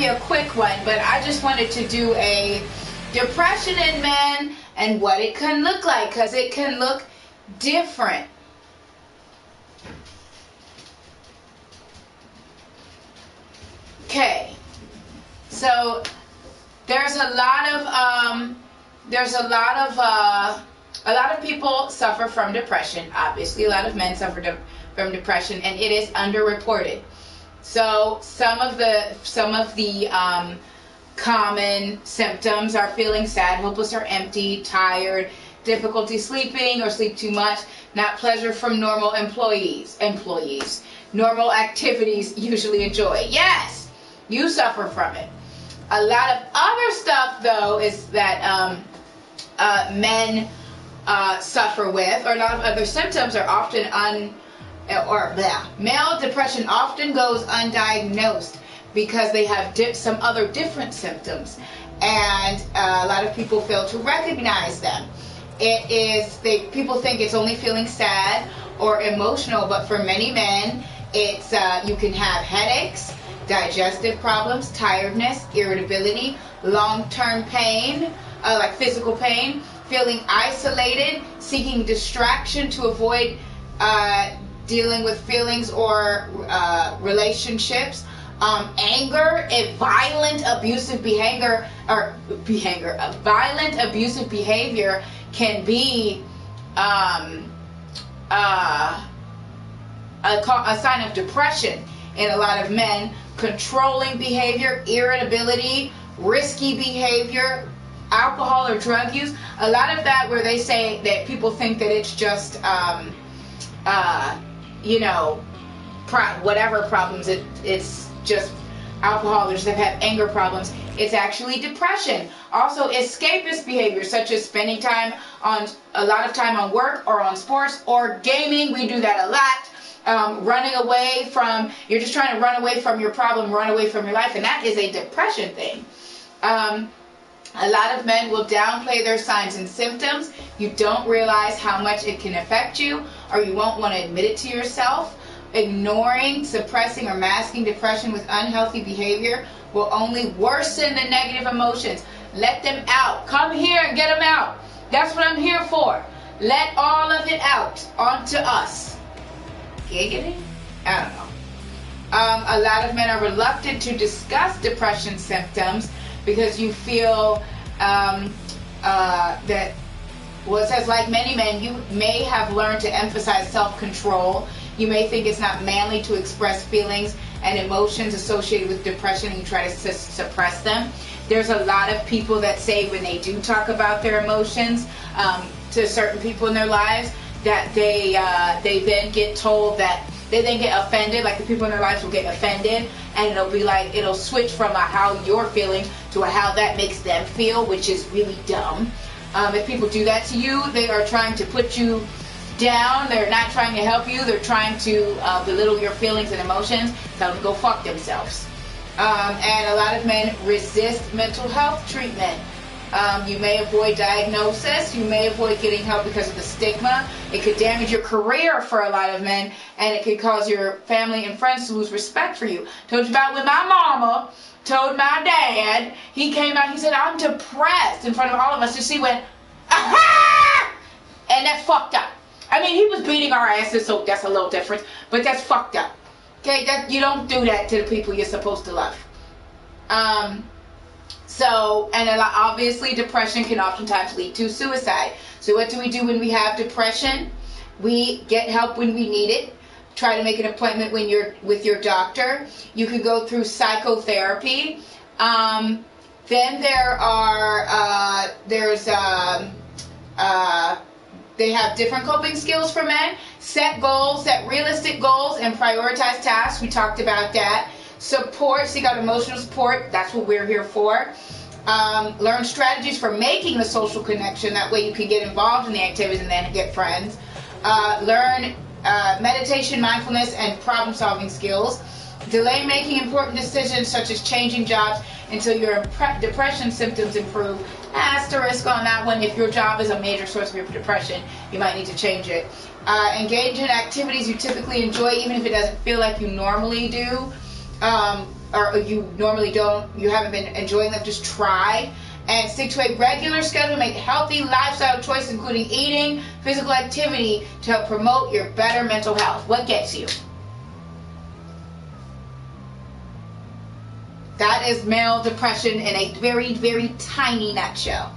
be a quick one, but I just wanted to do a depression in men and what it can look like, because it can look different. Okay, so there's a lot of people suffer from depression. Obviously, a lot of men suffer from depression, and it is underreported. So some of the common symptoms are feeling sad, hopeless or empty, tired, difficulty sleeping or sleep too much, not pleasure from normal normal activities usually enjoy. Yes, you suffer from it. A lot of other stuff, though, is that men suffer with, or a lot of other symptoms are often male depression often goes undiagnosed because they have some other different symptoms, and a lot of people fail to recognize them. People think it's only feeling sad or emotional, but for many men, it's you can have headaches, digestive problems, tiredness, irritability, long-term pain, like physical pain, feeling isolated, seeking distraction to avoid dealing with feelings or relationships, anger, and violent abusive behavior, violent abusive behavior can be a sign of depression in a lot of men. Controlling behavior, irritability, risky behavior, alcohol or drug use, a lot of that where they say that people think that it's just whatever problems, it's just alcohol, or just have anger problems. It's actually depression. Also, escapist behavior, such as spending a lot of time on work or on sports or gaming. We do that a lot. Running away from, you're just trying to run away from your problem, run away from your life, and that is a depression thing. A lot of men will downplay their signs and symptoms. You don't realize how much it can affect you, or you won't want to admit it to yourself. Ignoring, suppressing, or masking depression with unhealthy behavior will only worsen the negative emotions. Let them out. Come here and get them out. That's what I'm here for. Let all of it out onto us. Giggity? I don't know. A lot of men are reluctant to discuss depression symptoms because you feel that, well, it says, like many men, you may have learned to emphasize self-control. You may think it's not manly to express feelings and emotions associated with depression, and you try to suppress them. There's a lot of people that say when they do talk about their emotions to certain people in their lives, that they then get told that they then get offended, like the people in their lives will get offended, and it'll be like, it'll switch from how you're feeling to how that makes them feel, which is really dumb. If people do that to you, they are trying to put you down. They're not trying to help you. They're trying to belittle your feelings and emotions, tell them to go fuck themselves. And a lot of men resist mental health treatment. You may avoid diagnosis. You may avoid getting help because of the stigma. It could damage your career for a lot of men, and it could cause your family and friends to lose respect for you. Told you about when my mama told my dad, he came out, he said, I'm depressed, in front of all of us, and she went, aha! And that's fucked up. I mean, he was beating our asses, so that's a little different, but that's fucked up. Okay, you don't do that to the people you're supposed to love. Obviously depression can oftentimes lead to suicide. So what do we do when we have depression? We get help when we need it. Try to make an appointment with your doctor. You can go through psychotherapy. Then they have different coping skills for men. Set goals, set realistic goals, and prioritize tasks. We talked about that. Support, seek out emotional support. That's what we're here for. Learn strategies for making the social connection. That way you can get involved in the activities and then get friends. Learn meditation, mindfulness, and problem-solving skills. Delay making important decisions such as changing jobs until your depression symptoms improve. Asterisk on that one. If your job is a major source of your depression, you might need to change it. Engage in activities you typically enjoy, even if it doesn't feel like you normally do. or you normally don't, you haven't been enjoying them, just try and stick to a regular schedule. Make healthy lifestyle choices, including eating, physical activity, to help promote your better mental health. What gets you? That is male depression in a very, very tiny nutshell.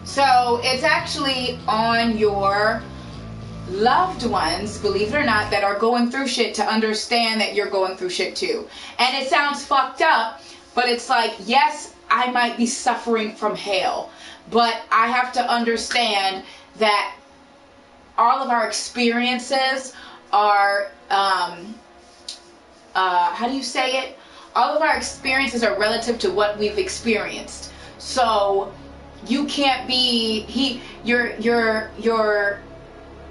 So it's actually on your loved ones, believe it or not, that are going through shit to understand that you're going through shit too. And it sounds fucked up, but it's like, yes, I might be suffering from hell, but I have to understand that all of our experiences are, how do you say it? All of our experiences are relative to what we've experienced. So you can't be you're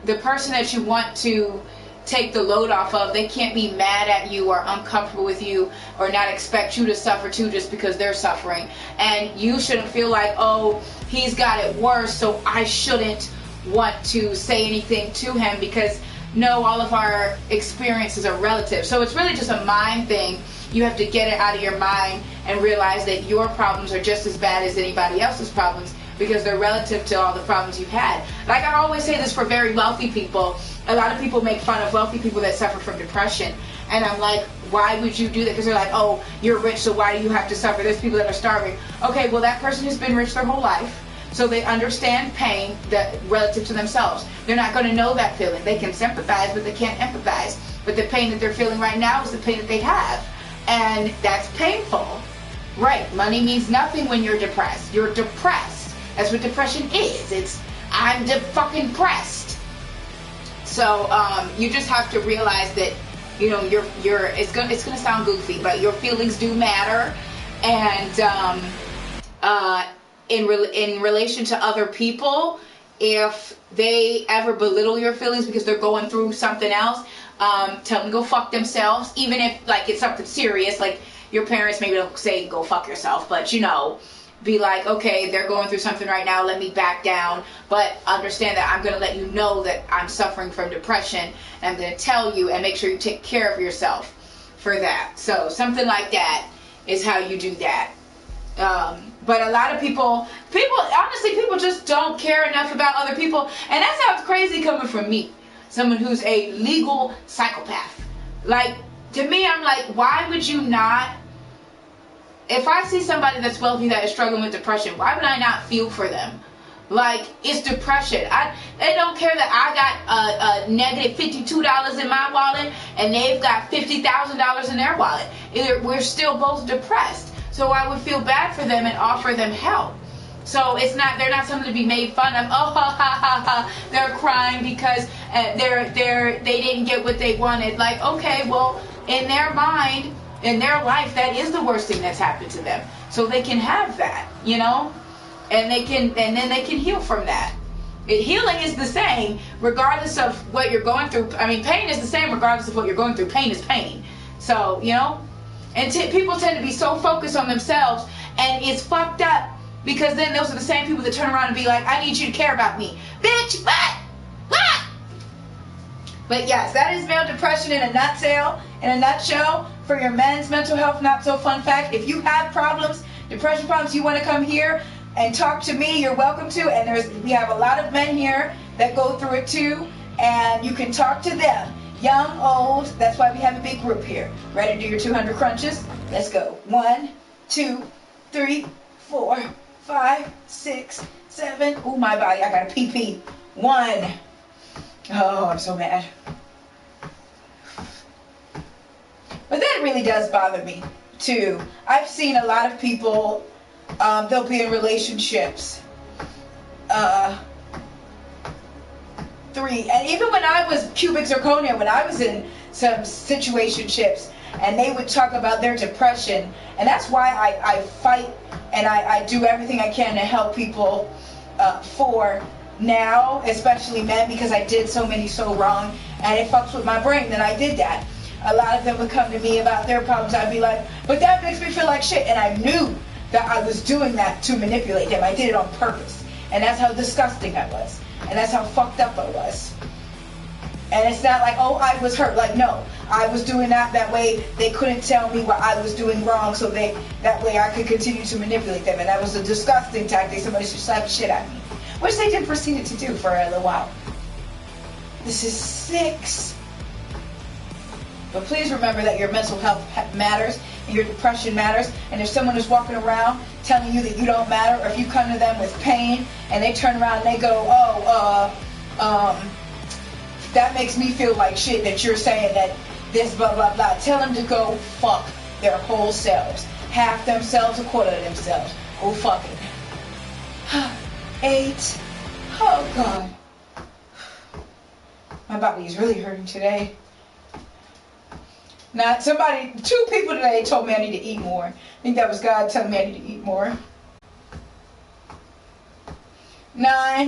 the person that you want to take the load off of. They can't be mad at you or uncomfortable with you or not expect you to suffer too just because they're suffering. And you shouldn't feel like, oh, he's got it worse, so I shouldn't want to say anything to him, because no, all of our experiences are relative. So it's really just a mind thing. You have to get it out of your mind and realize that your problems are just as bad as anybody else's problems, because they're relative to all the problems you've had. Like I always say this for very wealthy people. A lot of people make fun of wealthy people that suffer from depression. And I'm like, why would you do that? Because they're like, oh, you're rich, so why do you have to suffer? There's people that are starving. Okay, well, that person has been rich their whole life, so they understand pain that relative to themselves. They're not going to know that feeling. They can sympathize, but they can't empathize. But the pain that they're feeling right now is the pain that they have. And that's painful. Right, money means nothing when you're depressed. You're depressed. That's what depression is. It's, I'm fucking depressed. So you just have to realize that, you know, it's gonna sound goofy, but your feelings do matter. And in relation to other people, if they ever belittle your feelings because they're going through something else, tell them to go fuck themselves. Even if like it's something serious, like your parents maybe don't say go fuck yourself, but you know, be like, okay, they're going through something right now, let me back down, but understand that I'm going to let you know that I'm suffering from depression, and I'm going to tell you and make sure you take care of yourself for that. So something like that is how you do that. But a lot of people honestly, people just don't care enough about other people, and that sounds crazy coming from me, someone who's a legal psychopath. Like, to me, I'm like, why would you not? If I see somebody that's wealthy that is struggling with depression, why would I not feel for them? Like, it's depression. They don't care that I got a negative $52 in my wallet and they've got $50,000 in their wallet. We're still both depressed. So I would feel bad for them and offer them help. So they're not something to be made fun of. Oh, ha, ha, ha, ha. They're crying because they didn't get what they wanted. Like, okay, well, in their mind, in their life, that is the worst thing that's happened to them. So they can have that, you know, and then they can heal from that. Healing is the same regardless of what you're going through. I mean, pain is the same regardless of what you're going through. Pain is pain. So, you know, and people tend to be so focused on themselves, and it's fucked up, because then those are the same people that turn around and be like, I need you to care about me. Bitch, what? But yes, that is male depression in a nutshell. For your men's mental health not so fun fact, if you have problems, depression problems, you want to come here and talk to me, you're welcome to. And we have a lot of men here that go through it too, and you can talk to them, young, old. That's why we have a big group here. Ready to do your 200 crunches? Let's go. 1, 2, 3, 4, 5, 6, 7. Ooh, my body, I got a pee-pee. 1. Oh, I'm so mad. But that really does bother me, too. I've seen a lot of people, they'll be in relationships. 3. And even when I was cubic zirconia, when I was in some situationships, and they would talk about their depression. And that's why I fight, and I do everything I can to help people for now, especially men, because I did so many so wrong, and it fucks with my brain that I did that. A lot of them would come to me about their problems. I'd be like, but that makes me feel like shit. And I knew that I was doing that to manipulate them. I did it on purpose. And that's how disgusting I was. And that's how fucked up I was. And it's not like, oh, I was hurt. Like, no. I was doing that way they couldn't tell me what I was doing wrong, so that way I could continue to manipulate them. And that was a disgusting tactic. Somebody should slap the shit at me. Which they did proceed to do for a little while. This is 6. But please remember that your mental health matters and your depression matters. And if someone is walking around telling you that you don't matter, or if you come to them with pain and they turn around and they go, that makes me feel like shit that you're saying that this blah blah blah. Tell them to go fuck their whole selves. Half themselves, a quarter of themselves. Go fuck it. 8. Oh God. My body is really hurting today. Now, 2 people today told me I need to eat more. I think that was God telling me I need to eat more. 9.